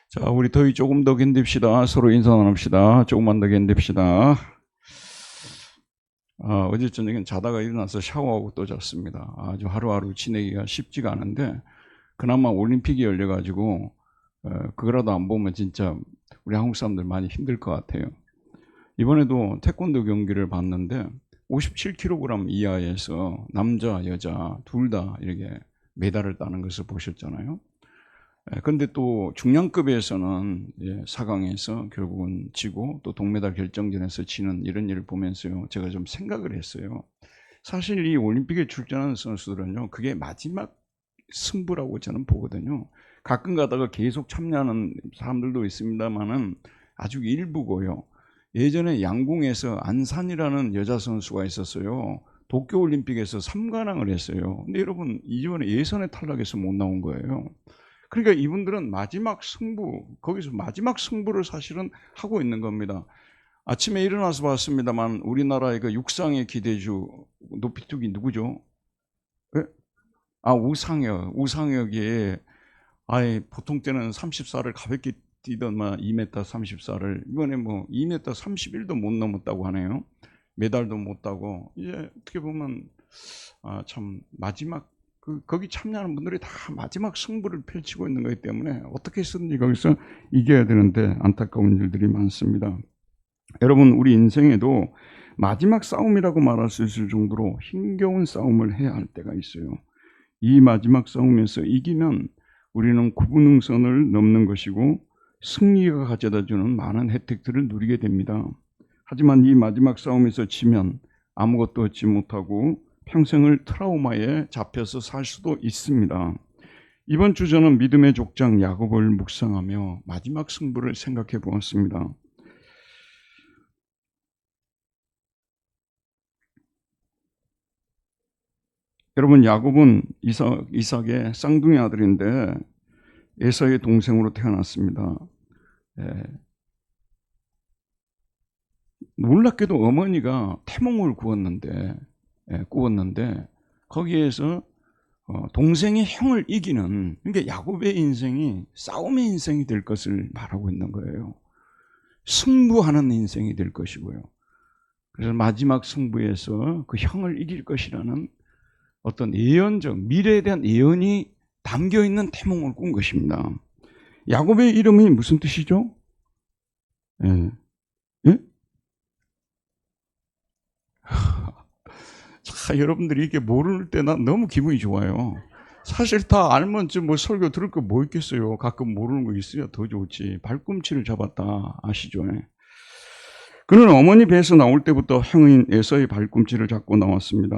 자, 우리 더위 조금 더 견딥시다. 서로 인사 나눕시다. 조금만 더 견딥시다. 어제 저녁엔 자다가 일어나서 샤워하고 또 잤습니다. 아주 하루하루 지내기가 쉽지가 않은데 그나마 올림픽이 열려가지고 그거라도 안 보면 진짜 우리 한국 사람들 많이 힘들 것 같아요. 이번에도 태권도 경기를 봤는데 57kg 이하에서 남자, 여자 둘 다 이렇게 메달을 따는 것을 보셨잖아요. 근데 또 중량급에서는 4강에서 결국은 지고 또 동메달 결정전에서 지는 이런 일을 보면서요, 제가 좀 생각을 했어요. 사실 이 올림픽에 출전하는 선수들은요, 그게 마지막 승부라고 저는 보거든요. 가끔 가다가 계속 참여하는 사람들도 있습니다만은 아주 일부고요. 예전에 양궁에서 안산이라는 여자 선수가 있었어요. 도쿄올림픽에서 3관왕을 했어요. 근데 여러분, 이번에 예선에 탈락해서 못 나온 거예요. 그러니까 이분들은 마지막 승부, 거기서 마지막 승부를 사실은 하고 있는 겁니다. 아침에 일어나서 봤습니다만 우리나라의 그 육상의 기대주 높이뛰기 누구죠? 네? 우상혁이 보통 때는 34를 가볍게 뛰던만 2m 34를 이번에 뭐 2m 31도 못 넘었다고 하네요. 메달도 못 따고 이제 어떻게 보면 참 마지막 거기 참여하는 분들이 다 마지막 승부를 펼치고 있는 거기 때문에 어떻게 해서든지 거기서 이겨야 되는데 안타까운 일들이 많습니다. 여러분, 우리 인생에도 마지막 싸움이라고 말할 수 있을 정도로 힘겨운 싸움을 해야 할 때가 있어요. 이 마지막 싸움에서 이기면 우리는 구분능선을 넘는 것이고 승리가 가져다주는 많은 혜택들을 누리게 됩니다. 하지만 이 마지막 싸움에서 지면 아무것도 얻지 못하고 평생을 트라우마에 잡혀서 살 수도 있습니다. 이번 주 저는 믿음의 족장 야곱을 묵상하며 마지막 승부를 생각해 보았습니다. 여러분, 야곱은 이삭의 쌍둥이 아들인데 에사의 동생으로 태어났습니다. 놀랍게도 어머니가 태몽을 꾸었는데 거기에서 동생이 형을 이기는, 그러니까 야곱의 인생이 싸움의 인생이 될 것을 말하고 있는 거예요. 승부하는 인생이 될 것이고요. 그래서 마지막 승부에서 그 형을 이길 것이라는 어떤 예언적 미래에 대한 예언이 담겨있는 태몽을 꾼 것입니다. 야곱의 이름이 무슨 뜻이죠? 예. 자, 여러분들이 이게 모를 때 난 너무 기분이 좋아요. 사실 다 알면 뭐 설교 들을 거 뭐 있겠어요. 가끔 모르는 거 있어야 더 좋지. 발꿈치를 잡았다 아시죠? 그는 어머니 배에서 나올 때부터 형인 에서의 발꿈치를 잡고 나왔습니다.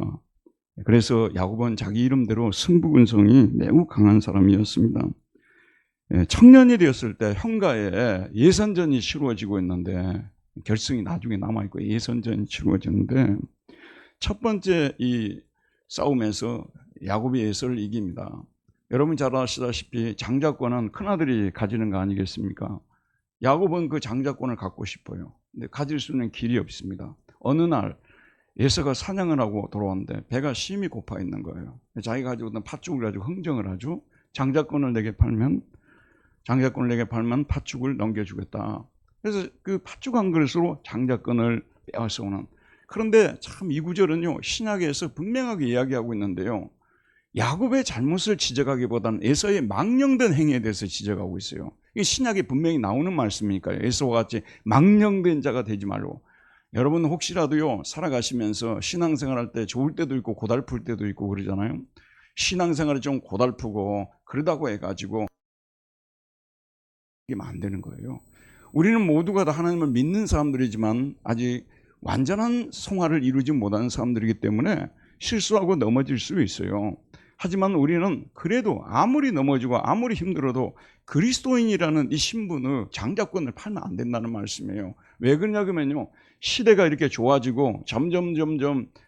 그래서 야곱은 자기 이름대로 승부근성이 매우 강한 사람이었습니다. 청년이 되었을 때 형과의 예선전이 치루어지고 있는데, 결승이 나중에 남아있고 예선전이 치루어지는데 첫 번째 이 싸움에서 야곱이 에서를 이깁니다. 여러분 잘 아시다시피 장자권은 큰아들이 가지는 거 아니겠습니까? 야곱은 그 장자권을 갖고 싶어요. 근데 가질 수 있는 길이 없습니다. 어느 날 에서가 사냥을 하고 돌아왔는데 배가 심히 고파 있는 거예요. 자기가 가지고 있는 팥죽을 가지고 흥정을 하죠. 장자권을 내게 팔면 팥죽을 넘겨주겠다. 그래서 그 팥죽 한 그릇으로 장자권을 빼앗아 오는. 그런데 참 이 구절은요, 신약에서 분명하게 이야기하고 있는데요, 야곱의 잘못을 지적하기보다는 에서의 망령된 행위에 대해서 지적하고 있어요. 이게 신약에 분명히 나오는 말씀이니까요. 에서와 같이 망령된 자가 되지 말고. 여러분 혹시라도요, 살아가시면서 신앙생활할 때 좋을 때도 있고 고달플 때도 있고 그러잖아요. 신앙생활이 좀 고달프고 그러다고 해가지고 이게 안 되는 거예요. 우리는 모두가 다 하나님을 믿는 사람들이지만 아직 완전한 성화를 이루지 못하는 사람들이기 때문에 실수하고 넘어질 수 있어요. 하지만 우리는 그래도 아무리 넘어지고 아무리 힘들어도 그리스도인이라는 이 신분의 장자권을 팔면 안 된다는 말씀이에요. 왜 그러냐면요, 시대가 이렇게 좋아지고 점점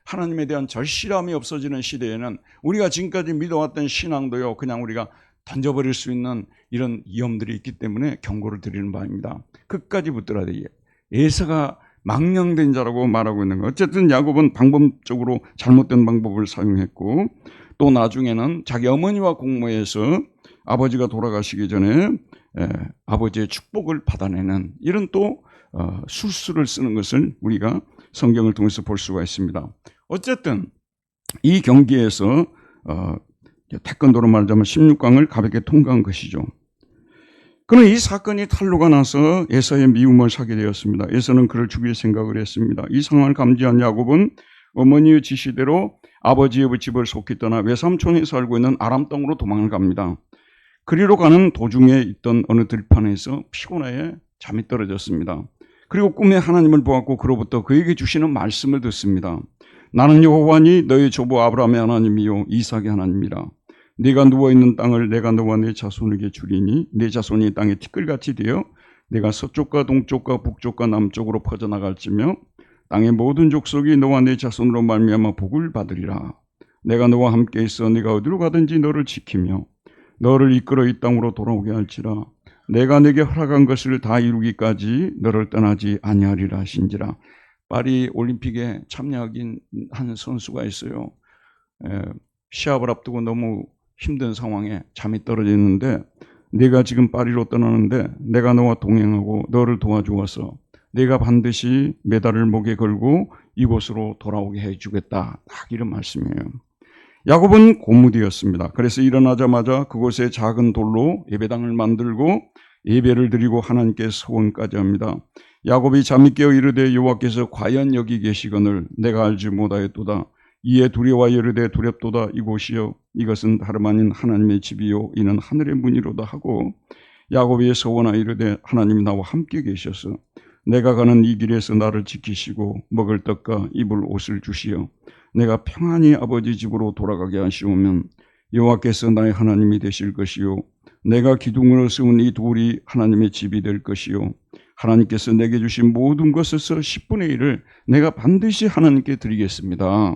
하나님에 대한 절실함이 없어지는 시대에는 우리가 지금까지 믿어왔던 신앙도요, 그냥 우리가 던져버릴 수 있는 이런 위험들이 있기 때문에 경고를 드리는 바입니다. 끝까지 붙들어야 돼요. 에서가 망령된 자라고 말하고 있는 거예요. 어쨌든 야곱은 방법적으로 잘못된 방법을 사용했고, 또 나중에는 자기 어머니와 공모해서 아버지가 돌아가시기 전에 아버지의 축복을 받아내는 이런 또 술수를 쓰는 것을 우리가 성경을 통해서 볼 수가 있습니다. 어쨌든 이 경기에서 태권도로 말하자면 16강을 가볍게 통과한 것이죠. 그러나 이 사건이 탄로가 나서 에사의 미움을 사게 되었습니다. 에사는 그를 죽일 생각을 했습니다. 이 상황을 감지한 야곱은 어머니의 지시대로 아버지의 집을 속히 떠나 외삼촌이 살고 있는 아람 땅으로 도망을 갑니다. 그리로 가는 도중에 있던 어느 들판에서 피곤해 잠이 떨어졌습니다. 그리고 꿈에 하나님을 보았고 그로부터 그에게 주시는 말씀을 듣습니다. 나는 여호와니 너희 조부 아브라함의 하나님이요 이삭의 하나님이라. 네가 누워있는 땅을 내가 너와 네 자손에게 주리니 네 자손이 땅에 티끌같이 되어 내가 서쪽과 동쪽과 북쪽과 남쪽으로 퍼져나갈지며 땅의 모든 족속이 너와 네 자손으로 말미암아 복을 받으리라. 내가 너와 함께 있어 네가 어디로 가든지 너를 지키며 너를 이끌어 이 땅으로 돌아오게 할지라. 내가 네게 허락한 것을 다 이루기까지 너를 떠나지 아니하리라 하신지라. 파리 올림픽에 참여하긴 한 선수가 있어요. 시합을 앞두고 너무 힘든 상황에 잠이 떨어지는데 네가 지금 파리로 떠나는데 내가 너와 동행하고 너를 도와주어서 네가 반드시 메달을 목에 걸고 이곳으로 돌아오게 해주겠다. 딱 이런 말씀이에요. 야곱은 고무되었습니다. 그래서 일어나자마자 그곳에 작은 돌로 예배당을 만들고 예배를 드리고 하나님께 소원까지 합니다. 야곱이 잠이 깨어 이르되 여호와께서 과연 여기 계시거늘 내가 알지 못하였도다. 이에 두려워 이르되 두렵도다. 이곳이요 이것은 다름 아닌 하나님의 집이요 이는 하늘의 문이로다 하고 야곱이 소원하 이르되 하나님이 나와 함께 계셔서 내가 가는 이 길에서 나를 지키시고 먹을 떡과 입을 옷을 주시어 내가 평안히 아버지 집으로 돌아가게 하시오면 여호와께서 나의 하나님이 되실 것이요 내가 기둥으로 세운 이 돌이 하나님의 집이 될 것이요 하나님께서 내게 주신 모든 것에서 10분의 1을 내가 반드시 하나님께 드리겠습니다.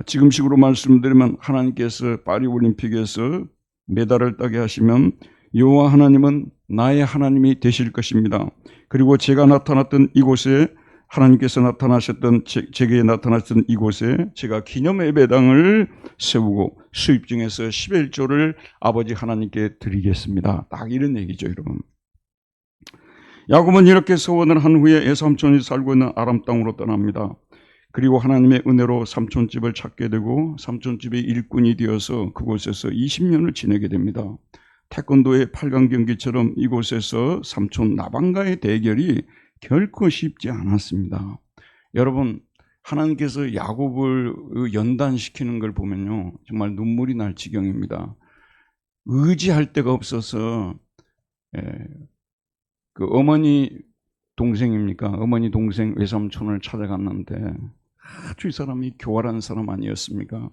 지금식으로 말씀드리면 하나님께서 파리올림픽에서 메달을 따게 하시면 여호와 하나님은 나의 하나님이 되실 것입니다. 그리고 제가 나타났던 이곳에 하나님께서 나타나셨던 제게 나타났던 이곳에 제가 기념 예배당을 세우고 수입 중에서 10의 1조를 아버지 하나님께 드리겠습니다. 딱 이런 얘기죠, 여러분. 야곱은 이렇게 소원을 한 후에 외삼촌이 살고 있는 아람 땅으로 떠납니다. 그리고 하나님의 은혜로 삼촌집을 찾게 되고 삼촌집의 일꾼이 되어서 그곳에서 20년을 지내게 됩니다. 태권도의 8강 경기처럼 이곳에서 삼촌 나방과의 대결이 결코 쉽지 않았습니다. 여러분, 하나님께서 야곱을 연단시키는 걸 보면요 정말 눈물이 날 지경입니다. 의지할 데가 없어서 그 어머니 동생입니까? 어머니 동생 외삼촌을 찾아갔는데 아주 이 사람이 교활한 사람 아니었습니까?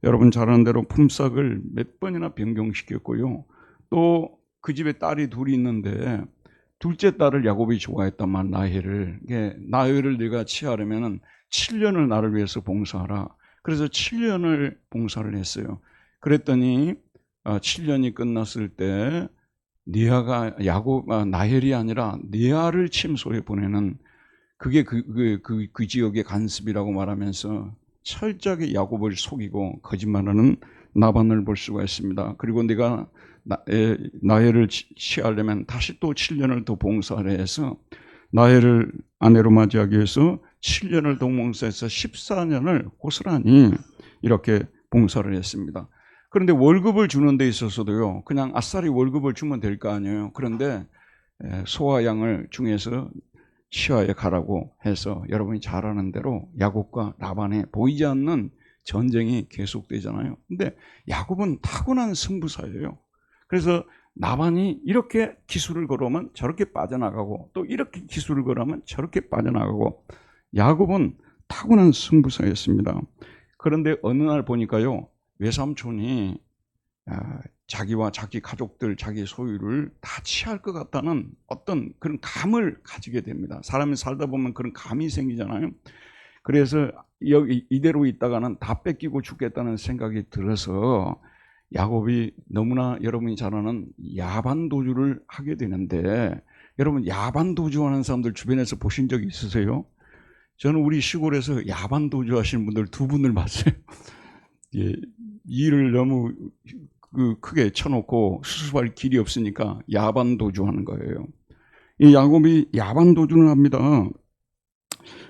여러분 잘 아는 대로 품삯을 몇 번이나 변경시켰고요. 또 그 집에 딸이 둘이 있는데 둘째 딸을 야곱이 좋아했단 말, 나헬을. 나헬을 네가 취하려면 7년을 나를 위해서 봉사하라. 그래서 7년을 봉사를 했어요. 그랬더니 7년이 끝났을 때 니아가 나헬이 아니라 니아를 침소에 보내는 그게 그 지역의 간습이라고 말하면서 철저하게 야곱을 속이고 거짓말하는 나반을 볼 수가 있습니다. 그리고 네가 나헬을 취하려면 다시 또 7년을 더 봉사를 해서 나헬을 아내로 맞이하기 위해서 7년을 더 봉사해서 14년을 고스란히 이렇게 봉사를 했습니다. 그런데 월급을 주는 데 있어서도요 그냥 아싸리 월급을 주면 될 거 아니에요. 그런데 소와 양을 중에서 시아에 가라고 해서 여러분이 잘 아는 대로 야곱과 라반의 보이지 않는 전쟁이 계속되잖아요. 근데 야곱은 타고난 승부사예요. 그래서 라반이 이렇게 기술을 걸어오면 저렇게 빠져나가고 또 이렇게 기술을 걸어오면 저렇게 빠져나가고 야곱은 타고난 승부사였습니다. 그런데 어느 날 보니까요 외삼촌이 자기와 자기 가족들, 자기 소유를 다 취할 것 같다는 어떤 그런 감을 가지게 됩니다. 사람이 살다 보면 그런 감이 생기잖아요. 그래서 여기 이대로 있다가는 다 뺏기고 죽겠다는 생각이 들어서 야곱이 너무나 여러분이 잘 아는 야반도주를 하게 되는데, 여러분 야반도주하는 사람들 주변에서 보신 적 있으세요? 저는 우리 시골에서 야반도주 하시는 분들 두 분을 봤어요. 예, 일을 너무 크게 쳐놓고 수습할 길이 없으니까 야반 도주하는 거예요. 이 야곱이 야반 도주를 합니다.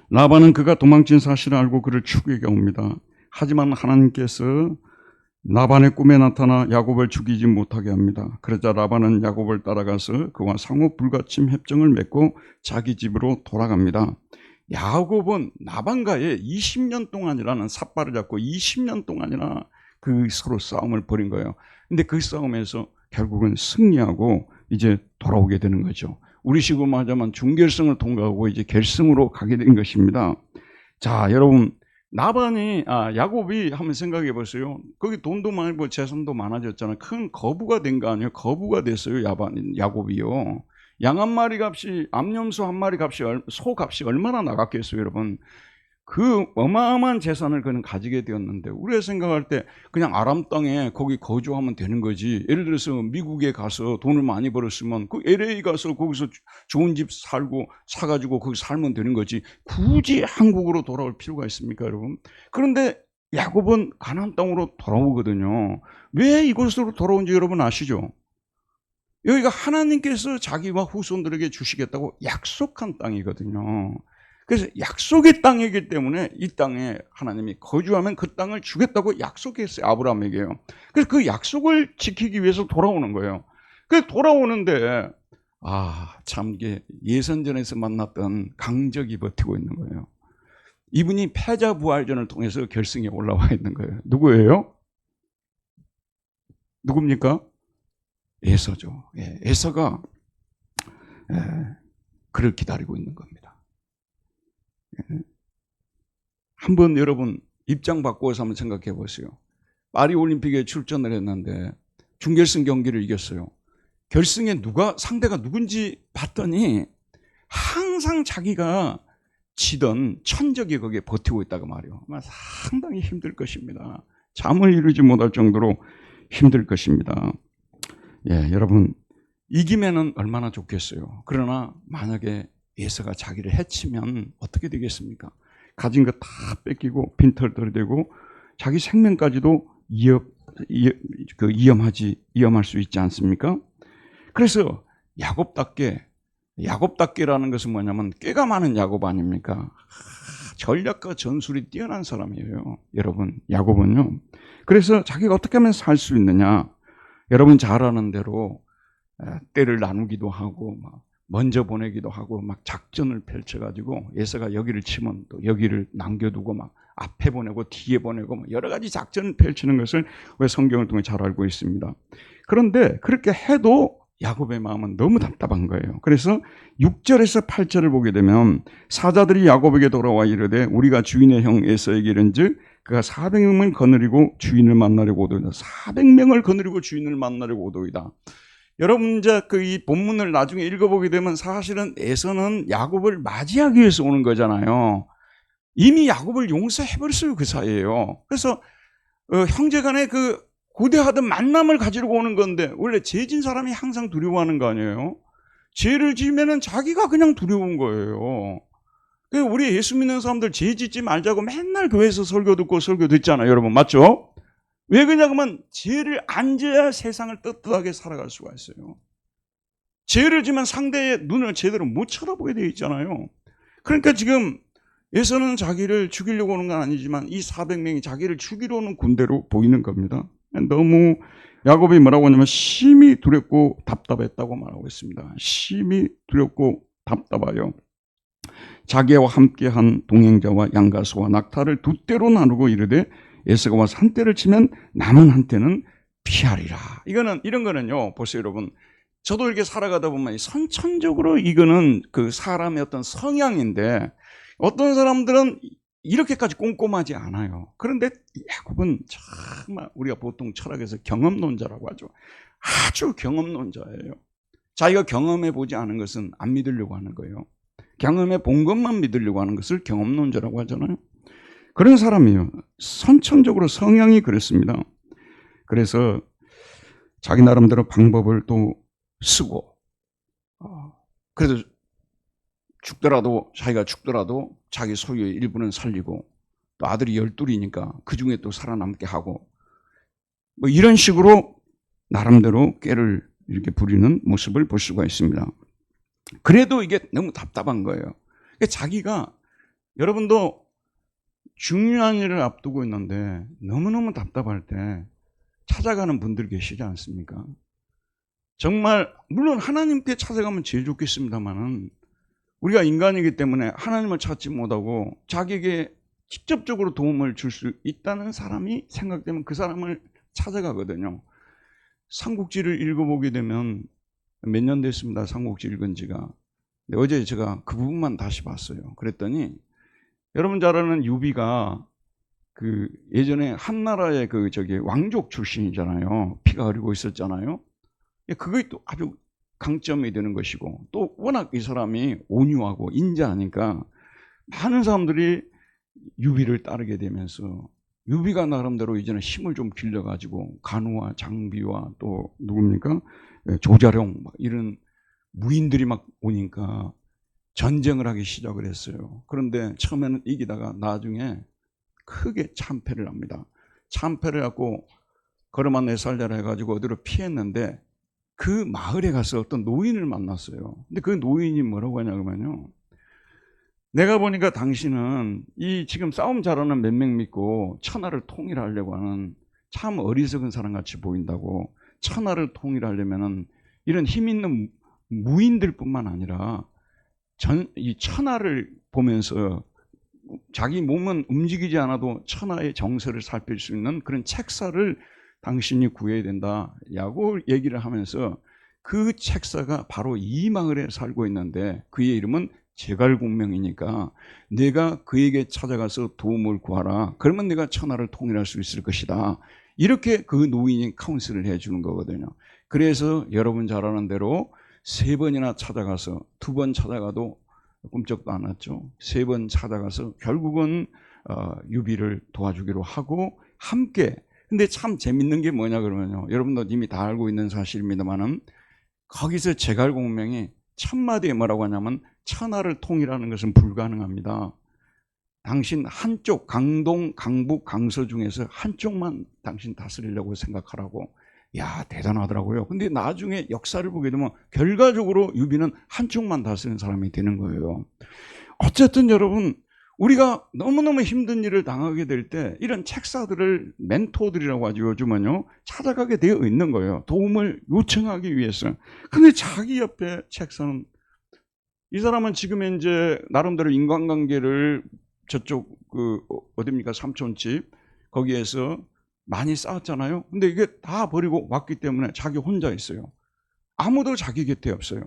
라반은 그가 도망친 사실을 알고 그를 죽이게 옵니다. 하지만 하나님께서 라반의 꿈에 나타나 야곱을 죽이지 못하게 합니다. 그러자 라반은 야곱을 따라가서 그와 상호 불가침 협정을 맺고 자기 집으로 돌아갑니다. 야곱은 라반과의 20년 동안이라는 삿발을 잡고 20년 동안이나 그 서로 싸움을 벌인 거예요. 근데 그 싸움에서 결국은 승리하고 이제 돌아오게 되는 거죠. 우리식으로 말하자면 준결승을 통과하고 이제 결승으로 가게 된 것입니다. 자, 여러분, 야곱이 한번 생각해 보세요. 거기 돈도 많고 재산도 많아졌잖아요. 큰 거부가 된 거 아니에요? 거부가 됐어요, 야곱이요. 양 한 마리 값이, 암염소 한 마리 값이, 소 값이 얼마나 나갔겠어요, 여러분? 그 어마어마한 재산을 그는 가지게 되었는데, 우리가 생각할 때 그냥 아람 땅에 거기 거주하면 되는 거지. 예를 들어서 미국에 가서 돈을 많이 벌었으면 그 LA 가서 거기서 좋은 집 살고 사가지고 거기 살면 되는 거지. 굳이 한국으로 돌아올 필요가 있습니까, 여러분? 그런데 야곱은 가나안 땅으로 돌아오거든요. 왜 이곳으로 돌아온지 여러분 아시죠? 여기가 하나님께서 자기와 후손들에게 주시겠다고 약속한 땅이거든요. 그래서 약속의 땅이기 때문에 이 땅에 하나님이 거주하면 그 땅을 주겠다고 약속했어요, 아브라함에게요. 그래서 그 약속을 지키기 위해서 돌아오는 거예요. 그래서 돌아오는데 참 이게 예선전에서 만났던 강적이 버티고 있는 거예요. 이분이 패자부활전을 통해서 결승에 올라와 있는 거예요. 누구예요? 누굽니까? 에서죠. 에서가 그를 기다리고 있는 겁니다. 한번 여러분 입장 바꿔서 한번 생각해 보세요. 파리 올림픽에 출전을 했는데 준결승 경기를 이겼어요. 결승에 상대가 누군지 봤더니 항상 자기가 치던 천적이 거기에 버티고 있다고 말이에요. 상당히 힘들 것입니다. 잠을 이루지 못할 정도로 힘들 것입니다. 여러분, 이기면은 얼마나 좋겠어요. 그러나 만약에 에서가 자기를 해치면 어떻게 되겠습니까? 가진 거 다 뺏기고 빈털터리되고 자기 생명까지도 위험할 수 있지 않습니까? 그래서 야곱답게라는 것은 뭐냐면 꾀가 많은 야곱 아닙니까? 전략과 전술이 뛰어난 사람이에요. 여러분, 야곱은요. 그래서 자기가 어떻게 하면 살 수 있느냐? 여러분 잘 아는 대로 때를 나누기도 하고 먼저 보내기도 하고 작전을 펼쳐가지고 에서가 여기를 치면 또 여기를 남겨두고 앞에 보내고 뒤에 보내고 여러 가지 작전을 펼치는 것을 우리 성경을 통해 잘 알고 있습니다. 그런데 그렇게 해도 야곱의 마음은 너무 답답한 거예요. 그래서 6절에서 8절을 보게 되면 사자들이 야곱에게 돌아와 이르되 우리가 주인의 형 에서에게 이른즉 그가 400명을 거느리고 주인을 만나려고 오도이다. 400명을 거느리고 주인을 만나려고 오도이다. 여러분 이제 이 본문을 나중에 읽어보게 되면 사실은 에서는 야곱을 맞이하기 위해서 오는 거잖아요. 이미 야곱을 용서해버렸어요, 그 사이에요. 그래서 형제간에 고대하던 만남을 가지러 오는 건데 원래 죄진 사람이 항상 두려워하는 거 아니에요? 죄를 지으면은 자기가 그냥 두려운 거예요. 우리 예수 믿는 사람들 죄 짓지 말자고 맨날 교회에서 설교 듣고 설교 듣잖아요, 여러분. 맞죠? 왜 그러냐면 죄를 안 져야 세상을 떳떳하게 살아갈 수가 있어요. 죄를 지면 상대의 눈을 제대로 못 쳐다보게 되어 있잖아요. 그러니까 지금 에서는 자기를 죽이려고 오는 건 아니지만 이 400명이 자기를 죽이러 오는 군대로 보이는 겁니다. 너무 야곱이 뭐라고 하냐면 심히 두렵고 답답했다고 말하고 있습니다. 심히 두렵고 답답하여 자기와 함께한 동행자와 양가소와 낙타를 두 떼로 나누고 이르되 에서가 와서 한 떼를 치면 남은 한 떼는 피하리라. 이런 거는요, 보세요, 여러분. 저도 이렇게 살아가다 보면 선천적으로 이거는 그 사람의 어떤 성향인데 어떤 사람들은 이렇게까지 꼼꼼하지 않아요. 그런데 야곱은 정말 우리가 보통 철학에서 경험론자라고 하죠. 아주 경험론자예요. 자기가 경험해 보지 않은 것은 안 믿으려고 하는 거예요. 경험해 본 것만 믿으려고 하는 것을 경험론자라고 하잖아요. 그런 사람이에요. 선천적으로 성향이 그렇습니다. 그래서 자기 나름대로 방법을 또 쓰고 그래서 자기가 죽더라도 자기 소유의 일부는 살리고 또 아들이 12이니까 그 중에 또 살아남게 하고 이런 식으로 나름대로 꾀를 이렇게 부리는 모습을 볼 수가 있습니다. 그래도 이게 너무 답답한 거예요. 그러니까 자기가, 여러분도 중요한 일을 앞두고 있는데 너무너무 답답할 때 찾아가는 분들 계시지 않습니까? 정말 물론 하나님께 찾아가면 제일 좋겠습니다만은 우리가 인간이기 때문에 하나님을 찾지 못하고 자기에게 직접적으로 도움을 줄 수 있다는 사람이 생각되면 그 사람을 찾아가거든요. 삼국지를 읽어보게 되면 몇 년 됐습니다. 삼국지 읽은 지가. 근데 어제 제가 그 부분만 다시 봤어요. 그랬더니 여러분 잘 아는 유비가 그 예전에 한나라의 그 왕족 출신이잖아요. 피가 흐르고 있었잖아요. 그게 또 아주 강점이 되는 것이고, 또 워낙 이 사람이 온유하고 인자하니까 많은 사람들이 유비를 따르게 되면서 유비가 나름대로 이제는 힘을 좀 길러가지고 간우와 장비와 또 누굽니까? 조자룡 이런 무인들이 막 오니까 전쟁을 하기 시작을 했어요. 그런데 처음에는 이기다가 나중에 크게 참패를 합니다. 참패를 하고 걸어만 4살자라 해가지고 어디로 피했는데 그 마을에 가서 어떤 노인을 만났어요. 근데 그 노인이 뭐라고 하냐면요, 내가 보니까 당신은 이 지금 싸움 잘하는 몇 명 믿고 천하를 통일하려고 하는 참 어리석은 사람같이 보인다고. 천하를 통일하려면은 이런 힘 있는 무인들뿐만 아니라 이 천하를 보면서 자기 몸은 움직이지 않아도 천하의 정세를 살필 수 있는 그런 책사를 당신이 구해야 된다라고 얘기를 하면서, 그 책사가 바로 이 마을에 살고 있는데 그의 이름은 제갈공명이니까 내가 그에게 찾아가서 도움을 구하라. 그러면 내가 천하를 통일할 수 있을 것이다. 이렇게 그 노인이 카운슬을 해주는 거거든요. 그래서 여러분 잘 아는 대로 3번이나 찾아가서 2번 찾아가도 꿈쩍도 안 왔죠. 3번 찾아가서 결국은 유비를 도와주기로 하고 함께. 근데 참 재밌는 게 뭐냐 그러면요, 여러분도 이미 다 알고 있는 사실입니다만은 거기서 제갈공명이 첫마디에 뭐라고 하냐면 천하를 통일하는 것은 불가능합니다. 당신 한쪽 강동, 강북, 강서 중에서 한쪽만 당신 다스리려고 생각하라고. 야, 대단하더라고요. 근데 나중에 역사를 보게 되면 결과적으로 유비는 한쪽만 다스리는 사람이 되는 거예요. 어쨌든 여러분, 우리가 너무너무 힘든 일을 당하게 될 때 이런 책사들을 멘토들이라고 하죠. 요즘은요. 찾아가게 되어 있는 거예요. 도움을 요청하기 위해서. 근데 자기 옆에 책사는, 이 사람은 지금 이제 나름대로 인간관계를 저쪽 어딥니까? 삼촌집 거기에서 많이 쌓았잖아요. 근데 이게 다 버리고 왔기 때문에 자기 혼자 있어요. 아무도 자기 곁에 없어요.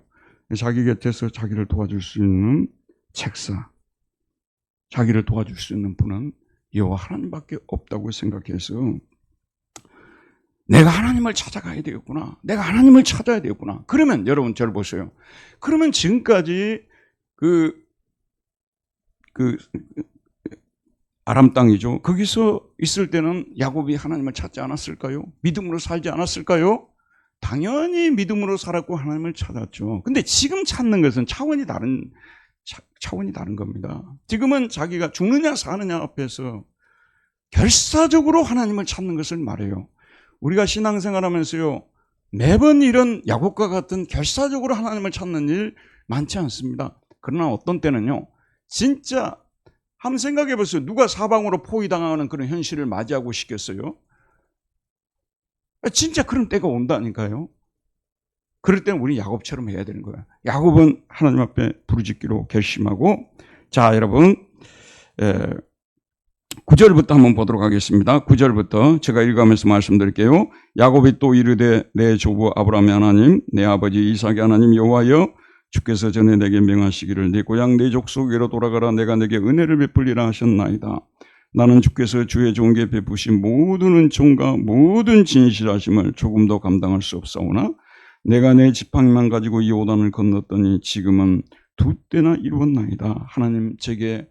자기 곁에서 자기를 도와줄 수 있는 책사, 자기를 도와줄 수 있는 분은 여호와 하나님밖에 없다고 생각해서 내가 하나님을 찾아가야 되겠구나. 내가 하나님을 찾아야 되겠구나. 그러면 여러분 저를 보세요. 그러면 지금까지 아람 땅이죠. 거기서 있을 때는 야곱이 하나님을 찾지 않았을까요? 믿음으로 살지 않았을까요? 당연히 믿음으로 살았고 하나님을 찾았죠. 근데 지금 찾는 것은 차원이 다른 겁니다. 지금은 자기가 죽느냐 사느냐 앞에서 결사적으로 하나님을 찾는 것을 말해요. 우리가 신앙생활하면서요, 매번 이런 야곱과 같은 결사적으로 하나님을 찾는 일 많지 않습니다. 그러나 어떤 때는요, 진짜 한번 생각해 보세요. 누가 사방으로 포위당하는 그런 현실을 맞이하고 싶겠어요? 진짜 그런 때가 온다니까요. 그럴 때는 우리 야곱처럼 해야 되는 거예요. 야곱은 하나님 앞에 부르짖기로 결심하고. 자, 여러분 9절부터 한번 보도록 하겠습니다. 9절부터 제가 읽어가면서 말씀드릴게요. 야곱이 또 이르되 내 조부 아브라함의 하나님, 내 아버지 이삭의 하나님 여호와여, 주께서 전에 내게 명하시기를 네 고향 네 족속에로 돌아가라. 내가 내게 은혜를 베풀리라 하셨나이다. 나는 주께서 주의 종에게 베푸신 모든 은총과 모든 진실하심을 조금도 감당할 수 없사오나 내가 내 지팡이만 가지고 이 요단을 건넜더니 지금은 2때나 이루었나이다. 하나님 제게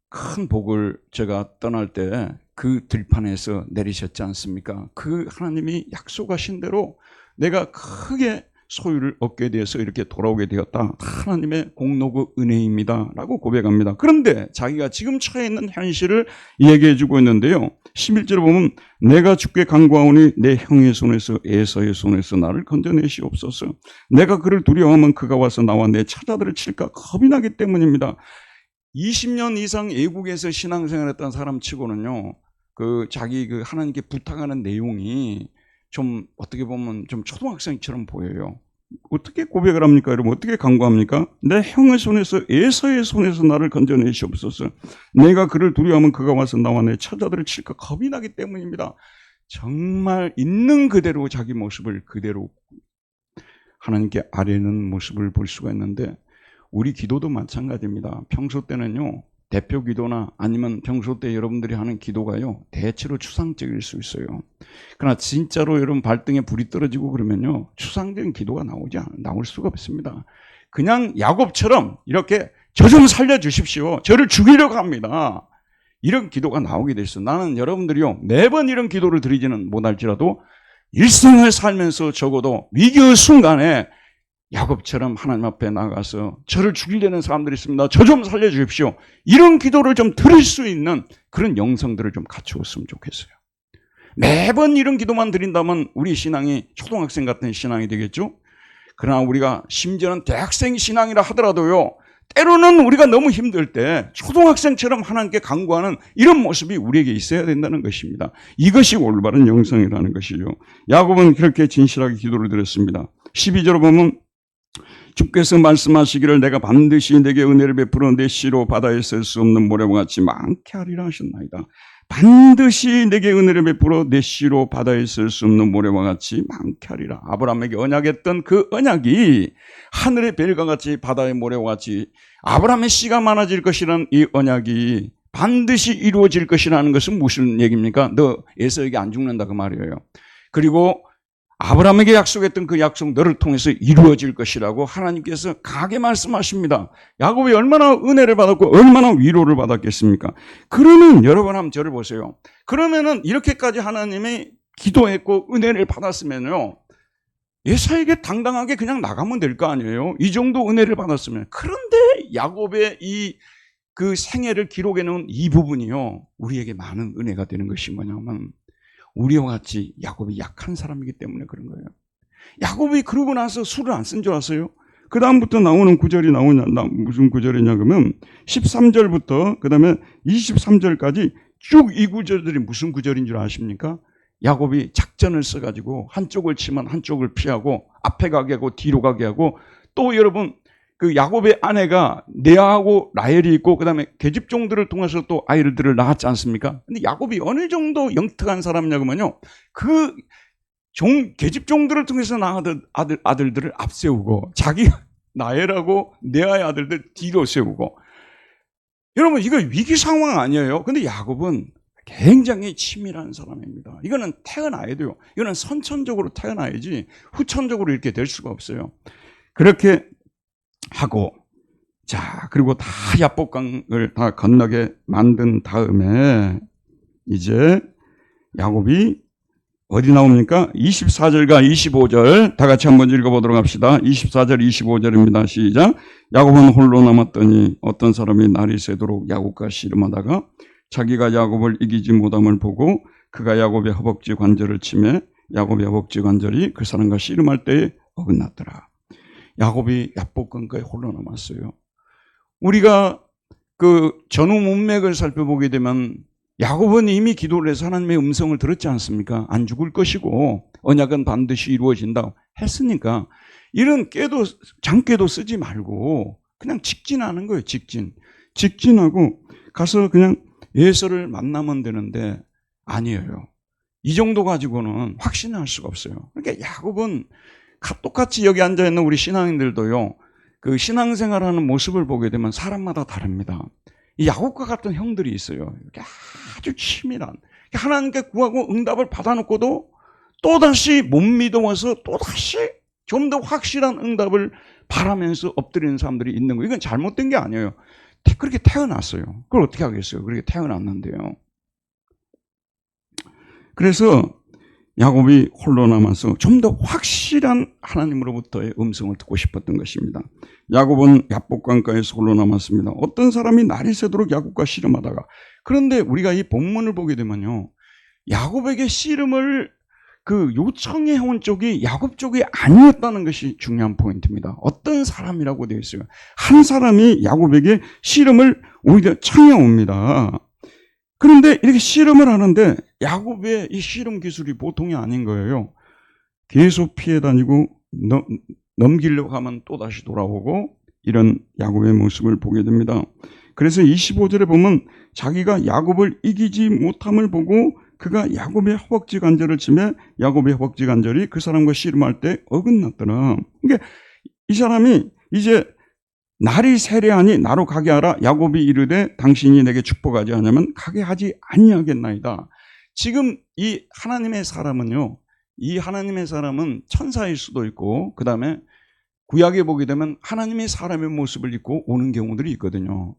큰 복을 제가 떠날 때 그 들판에서 내리셨지 않습니까? 그 하나님이 약속하신 대로 내가 크게 소유를 얻게 되어서 이렇게 돌아오게 되었다. 하나님의 공로고 은혜입니다 라고 고백합니다. 그런데 자기가 지금 처해 있는 현실을 얘기해 주고 있는데요, 11절에 보면 내가 주께 간구하오니 내 형의 손에서 에서의 손에서 나를 건져내시옵소서. 내가 그를 두려워하면 그가 와서 나와 내 처자들을 칠까 겁이 나기 때문입니다. 20년 이상 외국에서 신앙생활했던 사람 치고는요, 자기 하나님께 부탁하는 내용이 좀 어떻게 보면 좀 초등학생처럼 보여요. 어떻게 고백을 합니까? 여러분 어떻게 간구합니까? 내 형의 손에서 에서의 손에서 나를 건져내시옵소서. 내가 그를 두려워하면 그가 와서 나와 내 처자들을 칠까 겁이 나기 때문입니다. 정말 있는 그대로 자기 모습을 그대로 하나님께 아뢰는 모습을 볼 수가 있는데 우리 기도도 마찬가지입니다. 평소 때는요, 대표 기도나 아니면 평소 때 여러분들이 하는 기도가요, 대체로 추상적일 수 있어요. 그러나 진짜로 여러분 발등에 불이 떨어지고 그러면요, 추상적인 기도가 나올 수가 없습니다. 그냥 야곱처럼 이렇게 저 좀 살려주십시오. 저를 죽이려고 합니다. 이런 기도가 나오게 돼 있어요. 나는 여러분들이요, 매번 이런 기도를 드리지는 못할지라도 일생을 살면서 적어도 위기의 순간에 야곱처럼 하나님 앞에 나가서 저를 죽이려는 사람들이 있습니다. 저 좀 살려주십시오. 이런 기도를 좀 드릴 수 있는 그런 영성들을 좀 갖추었으면 좋겠어요. 매번 이런 기도만 드린다면 우리 신앙이 초등학생 같은 신앙이 되겠죠. 그러나 우리가 심지어는 대학생 신앙이라 하더라도요, 때로는 우리가 너무 힘들 때 초등학생처럼 하나님께 간구하는 이런 모습이 우리에게 있어야 된다는 것입니다. 이것이 올바른 영성이라는 것이죠. 야곱은 그렇게 진실하게 기도를 드렸습니다. 12절을 보면 주께서 말씀하시기를 내가 반드시 내게 은혜를 베풀어 내 씨로 바다에 쓸 수 없는 모래와 같이 많게 하리라 하셨나이다. 반드시 내게 은혜를 베풀어 내 씨로 바다에 쓸 수 없는 모래와 같이 많게 하리라. 아브라함에게 언약했던 그 언약이 하늘의 별과 같이 바다의 모래와 같이 아브라함의 씨가 많아질 것이라는 이 언약이 반드시 이루어질 것이라는 것은 무슨 얘기입니까? 너 에서에게 안 죽는다 그 말이에요. 그리고 아브라함에게 약속했던 그 약속 너를 통해서 이루어질 것이라고 하나님께서 강하게 말씀하십니다. 야곱이 얼마나 은혜를 받았고 얼마나 위로를 받았겠습니까? 그러면 여러분 한번 저를 보세요. 그러면은 이렇게까지 하나님이 기도했고 은혜를 받았으면요, 에사에게 당당하게 그냥 나가면 될 거 아니에요? 이 정도 은혜를 받았으면. 그런데 야곱의 그 생애를 기록해 놓은 이 부분이요, 우리에게 많은 은혜가 되는 것이 뭐냐면 우리와 같이 야곱이 약한 사람이기 때문에 그런 거예요. 야곱이 그러고 나서 술을 안 쓴 줄 아세요? 그 다음부터 나오는 구절이 무슨 구절이냐 그러면 13절부터 그 다음에 23절까지 쭉 이 구절들이 무슨 구절인 줄 아십니까? 야곱이 작전을 써가지고 한쪽을 치면 한쪽을 피하고 앞에 가게 하고 뒤로 가게 하고, 또 여러분 그 야곱의 아내가 레아하고 라헬이 있고 그 다음에 계집종들을 통해서 또 아이들을 낳았지 않습니까? 근데 야곱이 어느 정도 영특한 사람이냐면요, 그 계집종들을 통해서 낳은 아들들을 앞세우고 자기 라헬하고 레아의 아들들 뒤로 세우고. 여러분 이거 위기 상황 아니에요? 근데 야곱은 굉장히 치밀한 사람입니다. 이거는 태어나야 돼요. 이거는 선천적으로 태어나야지 후천적으로 이렇게 될 수가 없어요. 그렇게 하고, 자, 그리고 다 야복강을 다 건너게 만든 다음에 이제 야곱이 어디 나옵니까? 24절과 25절 다 같이 한번 읽어보도록 합시다. 24절 25절입니다. 시작. 야곱은 홀로 남았더니 어떤 사람이 날이 새도록 야곱과 씨름하다가 자기가 야곱을 이기지 못함을 보고 그가 야곱의 허벅지 관절을 치매 야곱의 허벅지 관절이 그 사람과 씨름할 때에 어긋났더라. 야곱이 야복강가에 홀로 남았어요. 우리가 그 전후 문맥을 살펴보게 되면 야곱은 이미 기도를 해서 하나님의 음성을 들었지 않습니까? 안 죽을 것이고 언약은 반드시 이루어진다 했으니까 이런 장깨도 쓰지 말고 그냥 직진하는 거예요. 직진하고 가서 그냥 에서를 만나면 되는데 아니에요. 이 정도 가지고는 확신할 수가 없어요. 그러니까 야곱은 똑같이 여기 앉아있는 우리 신앙인들도요, 그 신앙생활하는 모습을 보게 되면 사람마다 다릅니다. 이 야곱과 같은 형들이 있어요. 이렇게 아주 치밀한, 하나님께 구하고 응답을 받아놓고도 또다시 못 믿어와서 또다시 좀 더 확실한 응답을 바라면서 엎드리는 사람들이 있는 거예요. 이건 잘못된 게 아니에요. 그렇게 태어났어요. 그걸 어떻게 하겠어요? 그렇게 태어났는데요. 그래서 야곱이 홀로 남아서 좀 더 확실한 하나님으로부터의 음성을 듣고 싶었던 것입니다. 야곱은 야복강가에서 홀로 남았습니다. 어떤 사람이 날이 새도록 야곱과 씨름하다가. 그런데 우리가 이 본문을 보게 되면요, 야곱에게 씨름을 요청해 온 쪽이 야곱 쪽이 아니었다는 것이 중요한 포인트입니다. 어떤 사람이라고 되어 있어요. 한 사람이 야곱에게 씨름을 오히려 청해 옵니다. 그런데 이렇게 씨름을 하는데 야곱의 이 씨름 기술이 보통이 아닌 거예요. 계속 피해 다니고 넘기려고 하면 또다시 돌아오고 이런 야곱의 모습을 보게 됩니다. 그래서 25절에 보면 자기가 야곱을 이기지 못함을 보고 그가 야곱의 허벅지 관절을 치매 야곱의 허벅지 관절이 그 사람과 씨름할 때 어긋났더라. 그러니까 이 사람이 이제 날이 세례하니 나로 가게 하라. 야곱이 이르되 당신이 내게 축복하지 않으면 가게 하지 아니하겠나이다. 지금 이 하나님의 사람은요. 이 하나님의 사람은 천사일 수도 있고 그 다음에 구약에 보게 되면 하나님의 사람의 모습을 입고 오는 경우들이 있거든요.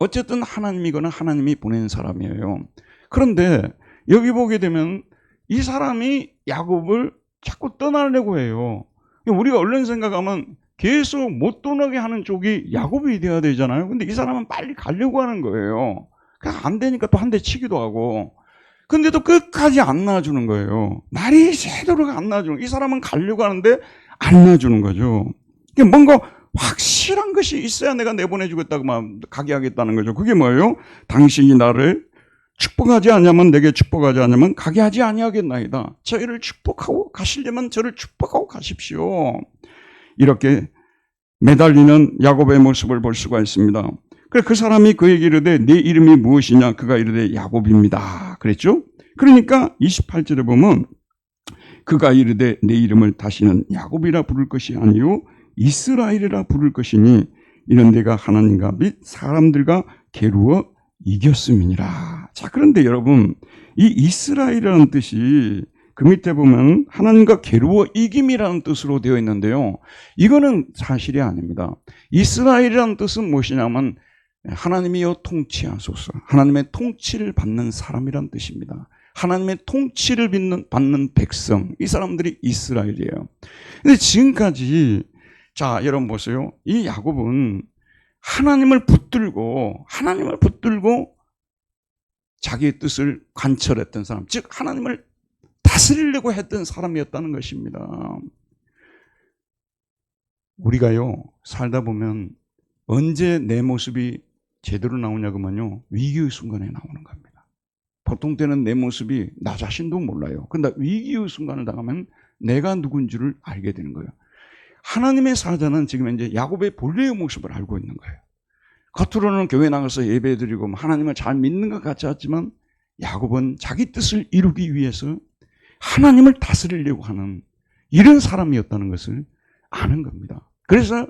어쨌든 하나님이거나 하나님이 보낸 사람이에요. 그런데 여기 보게 되면 이 사람이 야곱을 자꾸 떠나려고 해요. 우리가 얼른 생각하면 계속 못 떠나게 하는 쪽이 야곱이 돼야 되잖아요. 근데 이 사람은 빨리 가려고 하는 거예요. 안 되니까 또 한 대 치기도 하고. 근데도 끝까지 안 놔주는 거예요. 날이 새도록 안 놔주는 거예요. 이 사람은 가려고 하는데 안 놔주는 거죠. 뭔가 확실한 것이 있어야 내가 내보내주겠다고 가게 하겠다는 거죠. 그게 뭐예요? 당신이 나를 축복하지 않으면 내게 축복하지 않으면 가게 하지 아니하겠나이다. 저희를 축복하고 가시려면 저를 축복하고 가십시오. 이렇게 매달리는 야곱의 모습을 볼 수가 있습니다. 그래 그 사람이 그에게 이르되 내 이름이 무엇이냐? 그가 이르되 야곱입니다. 그랬죠? 그러니까 28절에 보면 그가 이르되 내 이름을 다시는 야곱이라 부를 것이 아니요 이스라엘이라 부를 것이니 이는 내가 하나님과 및 사람들과 게루어 이겼음이니라. 자, 그런데 여러분 이 이스라엘이라는 뜻이 그 밑에 보면 하나님과 게루어 이김이라는 뜻으로 되어 있는데요. 이거는 사실이 아닙니다. 이스라엘이라는 뜻은 무엇이냐면 하나님이여 통치하소서. 하나님의 통치를 받는 사람이란 뜻입니다. 하나님의 통치를 받는 백성. 이 사람들이 이스라엘이에요. 근데 지금까지 자, 여러분 보세요. 이 야곱은 하나님을 붙들고 자기의 뜻을 관철했던 사람, 즉 하나님을 다스리려고 했던 사람이었다는 것입니다. 우리가요 살다 보면 언제 내 모습이 제대로 나오냐고만요 위기의 순간에 나오는 겁니다. 보통 때는 내 모습이 나 자신도 몰라요. 그런데 위기의 순간을 당하면 내가 누군지를 알게 되는 거예요. 하나님의 사자는 지금 이제 야곱의 본래의 모습을 알고 있는 거예요. 겉으로는 교회 나가서 예배드리고 하나님을 잘 믿는 것 같지 않지만 야곱은 자기 뜻을 이루기 위해서 하나님을 다스리려고 하는 이런 사람이었다는 것을 아는 겁니다. 그래서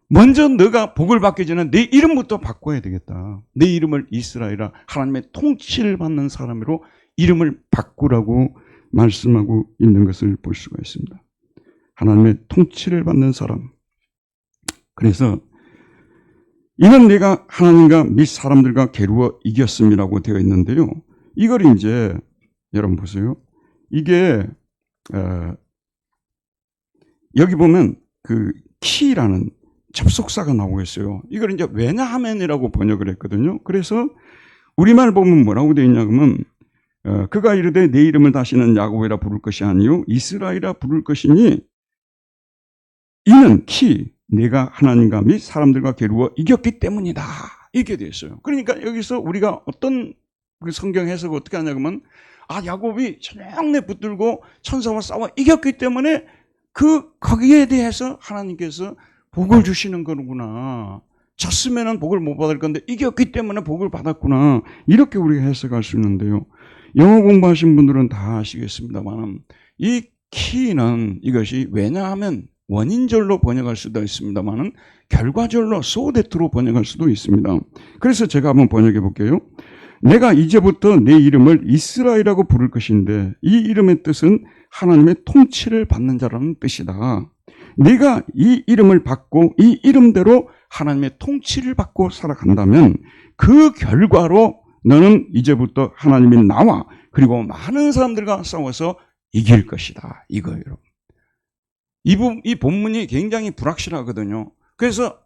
먼저 너가 복을 받기 전에 내 이름부터 바꿔야 되겠다. 내 이름을 이스라엘이라 하나님의 통치를 받는 사람으로 이름을 바꾸라고 말씀하고 있는 것을 볼 수가 있습니다. 하나님의 통치를 받는 사람. 그래서 이는 내가 하나님과 및 사람들과 게루어 이겼음이라고 되어 있는데요. 이걸 이제 여러분 보세요. 이게 여기 보면 그 키라는 접속사가 나오고 있어요. 이걸 이제 왜냐하면이라고 번역을 했거든요. 그래서 우리말 보면 뭐라고 되어 있냐면 그가 이르되 내 이름을 다시는 야곱이라 부를 것이 아니요 이스라엘이라 부를 것이니 이는 키 내가 하나님과 및 사람들과 게루어 이겼기 때문이다. 이렇게 되어 있어요. 그러니까 여기서 우리가 어떤 그 성경 해석을 어떻게 하냐면 야곱이 전형내 붙들고 천사와 싸워 이겼기 때문에 거기에 대해서 하나님께서 복을 주시는 거구나. 졌으면 복을 못 받을 건데 이겼기 때문에 복을 받았구나. 이렇게 우리가 해석할 수 있는데요. 영어 공부하신 분들은 다 아시겠습니다만 이 키는 이것이 왜냐하면 원인절로 번역할 수도 있습니다만 결과절로 so that로 번역할 수도 있습니다. 그래서 제가 한번 번역해 볼게요. 내가 이제부터 내 이름을 이스라엘이라고 부를 것인데 이 이름의 뜻은 하나님의 통치를 받는 자라는 뜻이다. 네가 이 이름을 받고 이 이름대로 하나님의 통치를 받고 살아간다면 그 결과로 너는 이제부터 하나님이 나와 그리고 많은 사람들과 싸워서 이길 것이다. 이거예요. 이 본문이 굉장히 불확실하거든요. 그래서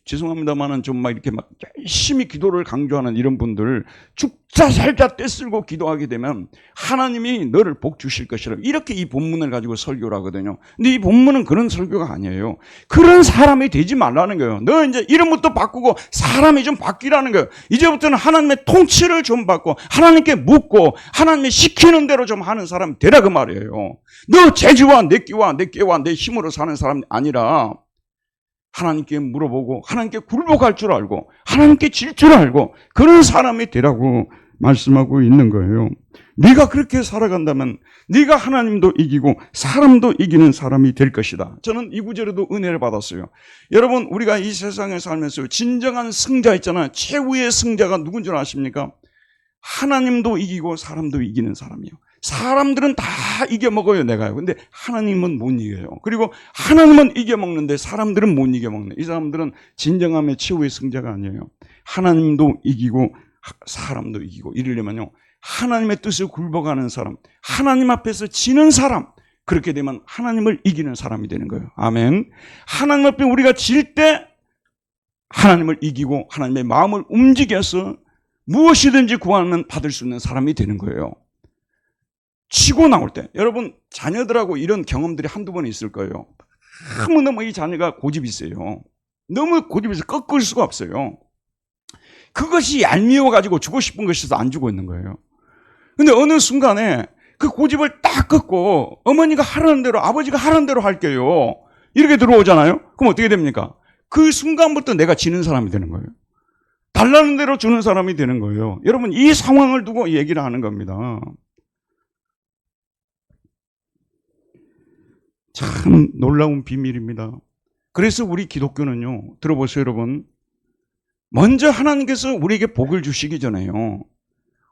죄송합니다만은 좀 막 이렇게 막 열심히 기도를 강조하는 이런 분들 죽자 살자 떼쓸고 기도하게 되면 하나님이 너를 복 주실 것이라 이렇게 이 본문을 가지고 설교를 하거든요. 근데 이 본문은 그런 설교가 아니에요. 그런 사람이 되지 말라는 거예요. 너 이제 이름부터 바꾸고 사람이 좀 바뀌라는 거예요. 이제부터는 하나님의 통치를 좀 받고 하나님께 묻고 하나님이 시키는 대로 좀 하는 사람 되라 그 말이에요. 너 재주와 내 끼와 내 힘으로 사는 사람이 아니라 하나님께 물어보고 하나님께 굴복할 줄 알고 하나님께 질 줄 알고 그런 사람이 되라고 말씀하고 있는 거예요. 네가 그렇게 살아간다면 네가 하나님도 이기고 사람도 이기는 사람이 될 것이다. 저는 이 구절에도 은혜를 받았어요. 여러분, 우리가 이 세상에 살면서 진정한 승자 있잖아요. 최후의 승자가 누군 줄 아십니까? 하나님도 이기고 사람도 이기는 사람이에요. 사람들은 다 이겨먹어요, 내가요. 근데 하나님은 못 이겨요. 그리고 하나님은 이겨먹는데 사람들은 못 이겨먹는. 이 사람들은 진정함의 최후의 승자가 아니에요. 하나님도 이기고 사람도 이기고 이러려면요, 하나님의 뜻을 굴복하는 사람, 하나님 앞에서 지는 사람, 그렇게 되면 하나님을 이기는 사람이 되는 거예요. 아멘. 하나님 앞에 우리가 질 때 하나님을 이기고 하나님의 마음을 움직여서 무엇이든지 구하면 받을 수 있는 사람이 되는 거예요. 치고 나올 때, 여러분 자녀들하고 이런 경험들이 한두 번 있을 거예요. 너무너무 이 자녀가 고집이 세요. 너무 고집이 세서 꺾을 수가 없어요. 그것이 얄미워가지고 주고 싶은 것이어서 안 주고 있는 거예요. 근데 어느 순간에 그 고집을 딱 꺾고 어머니가 하라는 대로, 아버지가 하라는 대로 할게요, 이렇게 들어오잖아요. 그럼 어떻게 됩니까? 그 순간부터 내가 지는 사람이 되는 거예요. 달라는 대로 주는 사람이 되는 거예요. 여러분, 이 상황을 두고 얘기를 하는 겁니다. 참 놀라운 비밀입니다. 그래서 우리 기독교는요, 들어보세요 여러분, 먼저 하나님께서 우리에게 복을 주시기 전에요,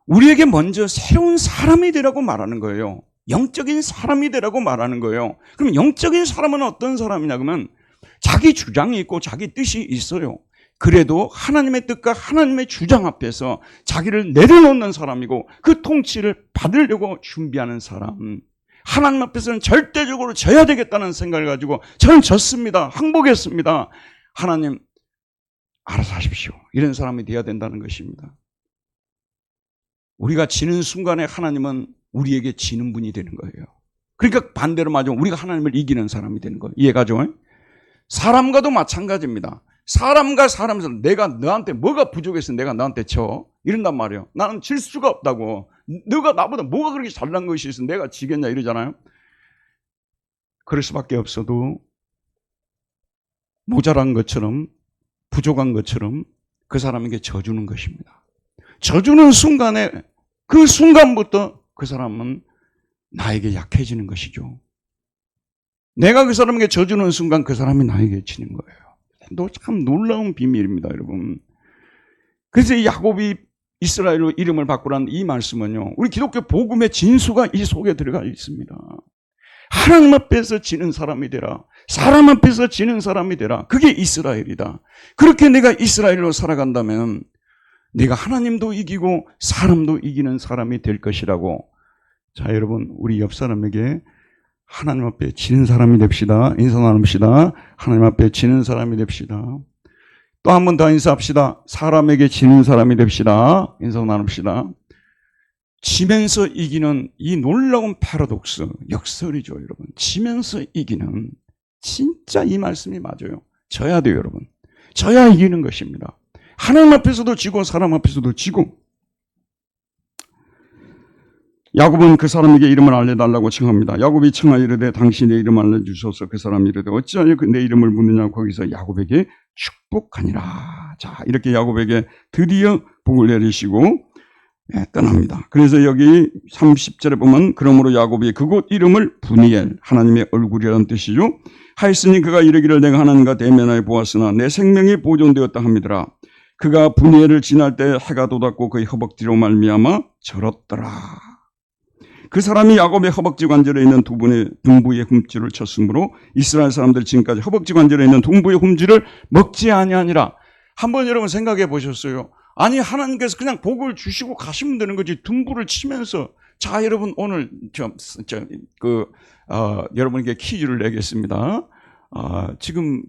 우리에게 먼저 새로운 사람이 되라고 말하는 거예요. 영적인 사람이 되라고 말하는 거예요. 그럼 영적인 사람은 어떤 사람이냐 그러면 자기 주장이 있고 자기 뜻이 있어요. 그래도 하나님의 뜻과 하나님의 주장 앞에서 자기를 내려놓는 사람이고 그 통치를 받으려고 준비하는 사람. 하나님 앞에서는 절대적으로 져야 되겠다는 생각을 가지고 저는 졌습니다, 항복했습니다, 하나님 알아서 하십시오, 이런 사람이 되어야 된다는 것입니다. 우리가 지는 순간에 하나님은 우리에게 지는 분이 되는 거예요. 그러니까 반대로 말하면 우리가 하나님을 이기는 사람이 되는 거예요. 이해가죠? 사람과도 마찬가지입니다. 사람과 사람에서 내가 너한테 뭐가 부족해서 내가 너한테 쳐? 이런단 말이에요. 나는 질 수가 없다고. 너가 나보다 뭐가 그렇게 잘난 것이 있어 내가 지겠냐 이러잖아요. 그럴 수밖에 없어도 모자란 것처럼 부족한 것처럼 그 사람에게 져주는 것입니다. 져주는 순간에 그 순간부터 그 사람은 나에게 약해지는 것이죠. 내가 그 사람에게 져주는 순간 그 사람이 나에게 지는 거예요. 참 놀라운 비밀입니다, 여러분. 그래서 이 야곱이 이스라엘로 이름을 바꾸라는 이 말씀은요, 우리 기독교 복음의 진수가 이 속에 들어가 있습니다. 하나님 앞에서 지는 사람이 되라, 사람 앞에서 지는 사람이 되라. 그게 이스라엘이다. 그렇게 내가 이스라엘로 살아간다면 내가 하나님도 이기고 사람도 이기는 사람이 될 것이라고. 자, 여러분, 우리 옆 사람에게 하나님 앞에 지는 사람이 됩시다. 인사 나눕시다. 하나님 앞에 지는 사람이 됩시다. 또 한 번 더 인사합시다. 사람에게 지는 사람이 됩시다. 인사 나눕시다. 지면서 이기는 이 놀라운 패러독스, 역설이죠, 여러분. 지면서 이기는, 진짜 이 말씀이 맞아요. 져야 돼요, 여러분. 져야 이기는 것입니다. 하나님 앞에서도 지고 사람 앞에서도 지고. 야곱은 그 사람에게 이름을 알려달라고 청합니다. 야곱이 청하여 이르되 당신의 이름 알려주소서. 그 사람이 이르되 어찌하여 내 이름을 묻느냐. 거기서 야곱에게 축복하니라. 자, 이렇게 야곱에게 드디어 복을 내리시고 떠납니다. 그래서 여기 30절에 보면 그러므로 야곱이 그곳 이름을 브니엘, 하나님의 얼굴이라는 뜻이죠. 하였으니 그가 이르기를 내가 하나님과 대면하여 보았으나 내 생명이 보존되었다 함이더라. 그가 브니엘을 지날 때 해가 돋았고 그의 허벅지로 말미암아 절었더라. 그 사람이 야곱의 허벅지 관절에 있는 두 분의 둥부의 흠질을 쳤으므로 이스라엘 사람들 지금까지 허벅지 관절에 있는 둥부의 흠질을 먹지 아니하니라. 한번 여러분 생각해 보셨어요? 아니, 하나님께서 그냥 복을 주시고 가시면 되는 거지 둥부를 치면서. 자, 여러분, 오늘 여러분에게 퀴즈를 내겠습니다. 지금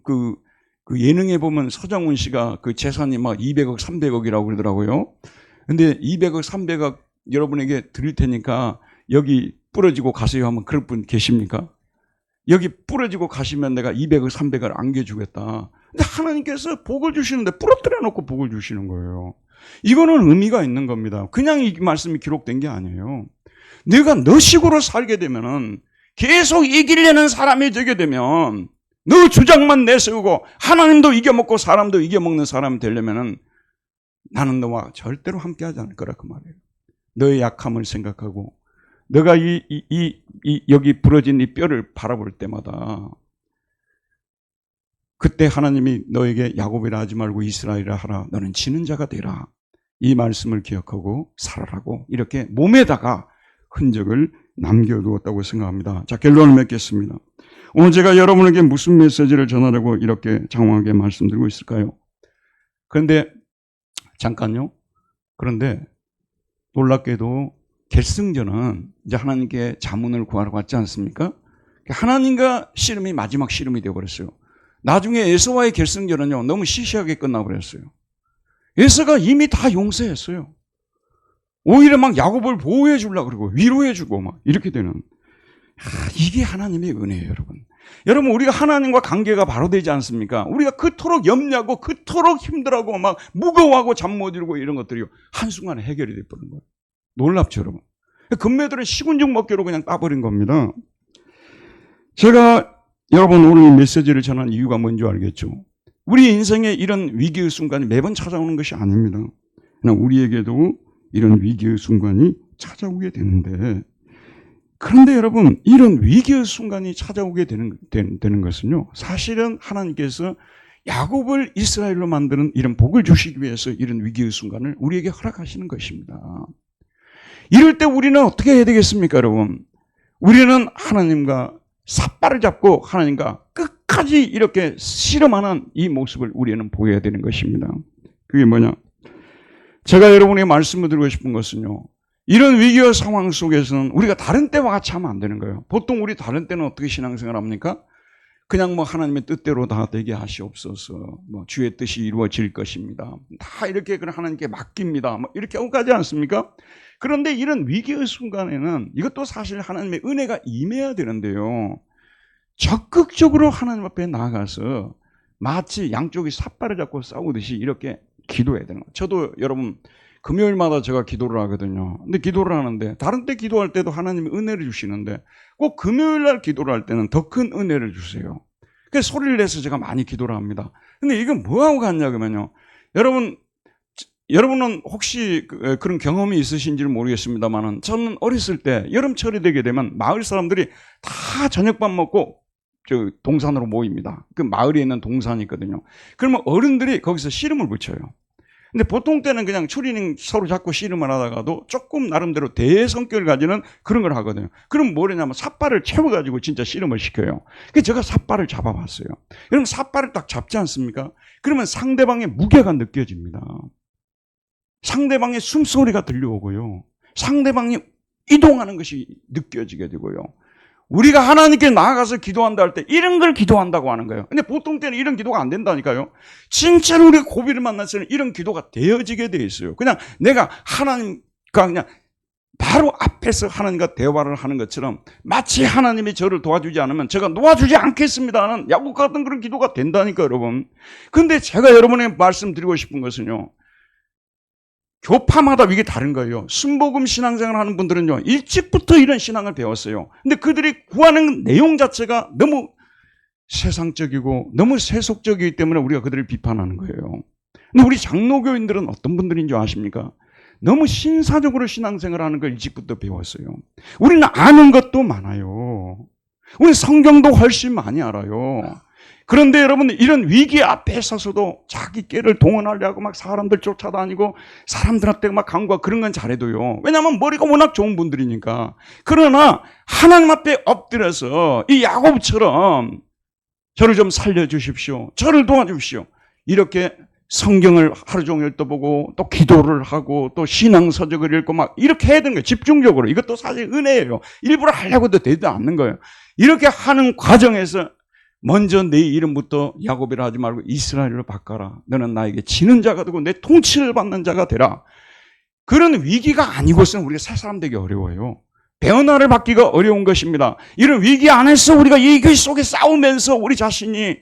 그 예능에 보면 서장훈 씨가 그 재산이 막 200억, 300억이라고 그러더라고요. 근데 200억, 300억 여러분에게 드릴 테니까 여기 부러지고 가세요 하면 그럴 분 계십니까? 여기 부러지고 가시면 내가 200억, 300억을 안겨주겠다. 근데 하나님께서 복을 주시는데 부러뜨려 놓고 복을 주시는 거예요. 이거는 의미가 있는 겁니다. 그냥 이 말씀이 기록된 게 아니에요. 내가 너 식으로 살게 되면은 계속 이기려는 사람이 되게 되면 너 주장만 내세우고 하나님도 이겨먹고 사람도 이겨먹는 사람이 되려면은 나는 너와 절대로 함께하지 않을 거라 그 말이에요. 너의 약함을 생각하고 너가 여기 부러진 이 뼈를 바라볼 때마다 그때 하나님이 너에게 야곱이라 하지 말고 이스라엘이라 하라. 너는 지는 자가 되라. 이 말씀을 기억하고 살아라고 이렇게 몸에다가 흔적을 남겨두었다고 생각합니다. 자, 결론을 맺겠습니다. 오늘 제가 여러분에게 무슨 메시지를 전하려고 이렇게 장황하게 말씀드리고 있을까요? 그런데 잠깐요. 그런데 놀랍게도 결승전은 이제 하나님께 자문을 구하러 갔지 않습니까? 하나님과 씨름이 마지막 씨름이 되어버렸어요. 나중에 에서와의 결승전은요, 너무 시시하게 끝나버렸어요. 에서가 이미 다 용서했어요. 오히려 막 야곱을 보호해 주려고 그러고 위로해 주고 막 이렇게 되는. 이게 하나님의 은혜예요, 여러분. 여러분, 우리가 하나님과 관계가 바로 되지 않습니까? 우리가 그토록 염려하고 그토록 힘들어하고 막 무거워하고 잠 못 이루고 이런 것들이 한순간에 해결이 돼버린 거예요. 놀랍죠, 여러분. 금매들은 시군죽 먹기로 그냥 따버린 겁니다. 제가 여러분 오늘 이 메시지를 전한 이유가 뭔지 알겠죠? 우리 인생에 이런 위기의 순간이 매번 찾아오는 것이 아닙니다. 그냥 우리에게도 이런 위기의 순간이 찾아오게 되는데, 그런데 여러분, 이런 위기의 순간이 찾아오게 되는 것은요, 사실은 하나님께서 야곱을 이스라엘로 만드는 이런 복을 주시기 위해서 이런 위기의 순간을 우리에게 허락하시는 것입니다. 이럴 때 우리는 어떻게 해야 되겠습니까, 여러분? 우리는 하나님과 삿발을 잡고 하나님과 끝까지 이렇게 씨름하는 이 모습을 우리는 보여야 되는 것입니다. 그게 뭐냐? 제가 여러분에게 말씀을 드리고 싶은 것은요, 이런 위기의 상황 속에서는 우리가 다른 때와 같이 하면 안 되는 거예요. 보통 우리 다른 때는 어떻게 신앙생활 합니까? 그냥 뭐 하나님의 뜻대로 다 되게 하시옵소서, 뭐 주의 뜻이 이루어질 것입니다, 다 이렇게 하나님께 맡깁니다, 뭐 이렇게 하고 가지 않습니까? 그런데 이런 위기의 순간에는 이것도 사실 하나님의 은혜가 임해야 되는데요, 적극적으로 하나님 앞에 나아가서 마치 양쪽이 삿발을 잡고 싸우듯이 이렇게 기도해야 되는 거예요. 저도 여러분 금요일마다 제가 기도를 하거든요. 근데 기도를 하는데 다른 때 기도할 때도 하나님이 은혜를 주시는데 꼭 금요일 날 기도를 할 때는 더 큰 은혜를 주세요. 그래서 소리를 내서 제가 많이 기도를 합니다. 근데 이건 뭐하고 같냐 그러면요, 여러분은 혹시 그런 경험이 있으신지는 모르겠습니다만은 저는 어렸을 때 여름철이 되게 되면 마을 사람들이 다 저녁밥 먹고 저 동산으로 모입니다. 그 마을에 있는 동산이 있거든요. 그러면 어른들이 거기서 씨름을 붙여요. 근데 보통 때는 그냥 추리닝 서로 잡고 씨름을 하다가도 조금 나름대로 대성격을 가지는 그런 걸 하거든요. 그럼 뭐냐면 삿발을 채워가지고 진짜 씨름을 시켜요. 그래서 제가 삿발을 잡아봤어요. 여러분, 삿발을 딱 잡지 않습니까? 그러면 상대방의 무게가 느껴집니다. 상대방의 숨소리가 들려오고요, 상대방이 이동하는 것이 느껴지게 되고요, 우리가 하나님께 나아가서 기도한다 할 때 이런 걸 기도한다고 하는 거예요. 근데 보통 때는 이런 기도가 안 된다니까요. 진짜로 우리가 고비를 만났을 때 이런 기도가 되어지게 돼 있어요. 그냥 내가 하나님과 그냥 바로 앞에서 하나님과 대화를 하는 것처럼 마치 하나님이 저를 도와주지 않으면 제가 놓아주지 않겠습니다는 야곱 같은 그런 기도가 된다니까, 여러분. 근데 제가 여러분에게 말씀드리고 싶은 것은요, 교파마다 이게 다른 거예요. 순복음 신앙생활 하는 분들은요, 일찍부터 이런 신앙을 배웠어요. 근데 그들이 구하는 내용 자체가 너무 세상적이고 너무 세속적이기 때문에 우리가 그들을 비판하는 거예요. 근데 우리 장로교인들은 어떤 분들인 줄 아십니까? 너무 신사적으로 신앙생활 하는 걸 일찍부터 배웠어요. 우리는 아는 것도 많아요. 우리 성경도 훨씬 많이 알아요. 그런데 여러분, 이런 위기 앞에 서서도 자기 깨를 동원하려고 막 사람들 쫓아다니고 사람들한테 막 강구하 그런 건 잘해도요, 왜냐하면 머리가 워낙 좋은 분들이니까. 그러나 하나님 앞에 엎드려서 이 야곱처럼 저를 좀 살려주십시오, 저를 도와주십시오, 이렇게 성경을 하루 종일 떠보고 또 기도를 하고 또 신앙서적을 읽고 막 이렇게 해야 되는 거예요. 집중적으로. 이것도 사실 은혜예요. 일부러 하려고 해도 되지 않는 거예요. 이렇게 하는 과정에서 먼저 내 이름부터 야곱이라 하지 말고 이스라엘로 바꿔라. 너는 나에게 지는 자가 되고 내 통치를 받는 자가 되라. 그런 위기가 아니고서는 우리가 새 사람 되기 어려워요. 변화를 받기가 어려운 것입니다. 이런 위기 안에서 우리가 이 위기 속에 싸우면서 우리 자신이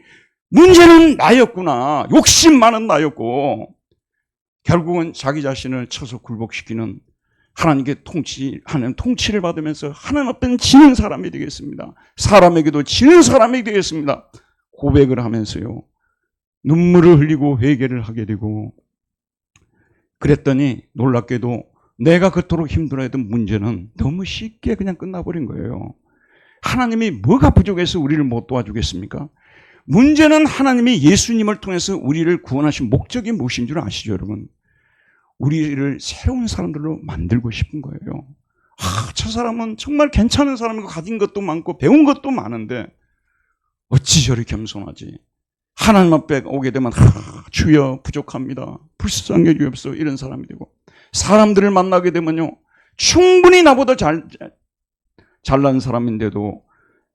문제는 나였구나. 욕심 많은 나였고 결국은 자기 자신을 쳐서 굴복시키는 하나님께 하나님 통치를 받으면서 하나님 앞에는 지는 사람이 되겠습니다. 사람에게도 지는 사람이 되겠습니다. 고백을 하면서요. 눈물을 흘리고 회개를 하게 되고 그랬더니 놀랍게도 내가 그토록 힘들어했던 문제는 너무 쉽게 그냥 끝나버린 거예요. 하나님이 뭐가 부족해서 우리를 못 도와주겠습니까? 문제는 하나님이 예수님을 통해서 우리를 구원하신 목적이 무엇인 줄 아시죠, 여러분? 우리를 새로운 사람들로 만들고 싶은 거예요. 저 사람은 정말 괜찮은 사람이고 가진 것도 많고 배운 것도 많은데 어찌 저리 겸손하지? 하나님 앞에 오게 되면 주여 부족합니다. 불쌍해 주옵소서 이런 사람이 되고 사람들을 만나게 되면요. 충분히 나보다 잘난 사람인데도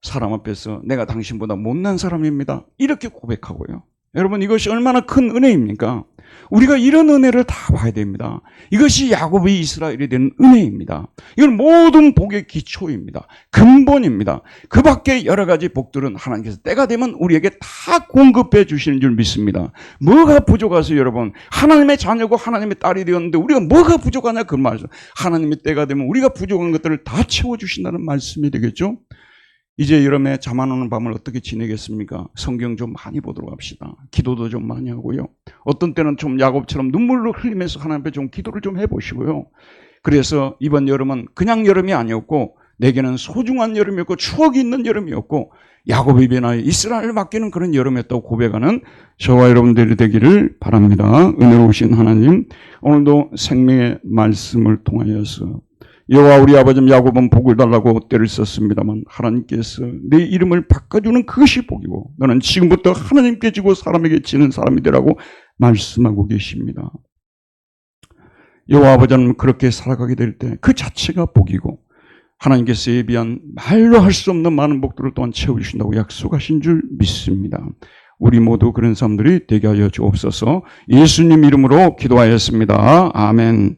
사람 앞에서 내가 당신보다 못난 사람입니다. 이렇게 고백하고요. 여러분 이것이 얼마나 큰 은혜입니까? 우리가 이런 은혜를 다 봐야 됩니다. 이것이 야곱의 이스라엘이 된 은혜입니다. 이건 모든 복의 기초입니다. 근본입니다. 그 밖에 여러 가지 복들은 하나님께서 때가 되면 우리에게 다 공급해 주시는 줄 믿습니다. 뭐가 부족해서 여러분 하나님의 자녀고 하나님의 딸이 되었는데 우리가 뭐가 부족하냐 그 말이죠. 하나님의 때가 되면 우리가 부족한 것들을 다 채워주신다는 말씀이 되겠죠. 이제 여름에 잠 안 오는 밤을 어떻게 지내겠습니까? 성경 좀 많이 보도록 합시다. 기도도 좀 많이 하고요. 어떤 때는 좀 야곱처럼 눈물을 흘리면서 하나님 앞에 좀 기도를 좀 해보시고요. 그래서 이번 여름은 그냥 여름이 아니었고 내게는 소중한 여름이었고 추억이 있는 여름이었고 야곱의 변화에 이스라엘을 맡기는 그런 여름이었다고 고백하는 저와 여러분들이 되기를 바랍니다. 은혜로우신 하나님, 오늘도 생명의 말씀을 통하여서 여호와 우리 아버지 야곱은 복을 달라고 때를 썼습니다만 하나님께서 내 이름을 바꿔주는 그것이 복이고 너는 지금부터 하나님께 지고 사람에게 지는 사람이 되라고 말씀하고 계십니다. 여호와 아버지는 그렇게 살아가게 될 때 그 자체가 복이고 하나님께서 예비한 말로 할 수 없는 많은 복들을 또한 채워주신다고 약속하신 줄 믿습니다. 우리 모두 그런 사람들이 되게 하여 주옵소서. 예수님 이름으로 기도하였습니다. 아멘.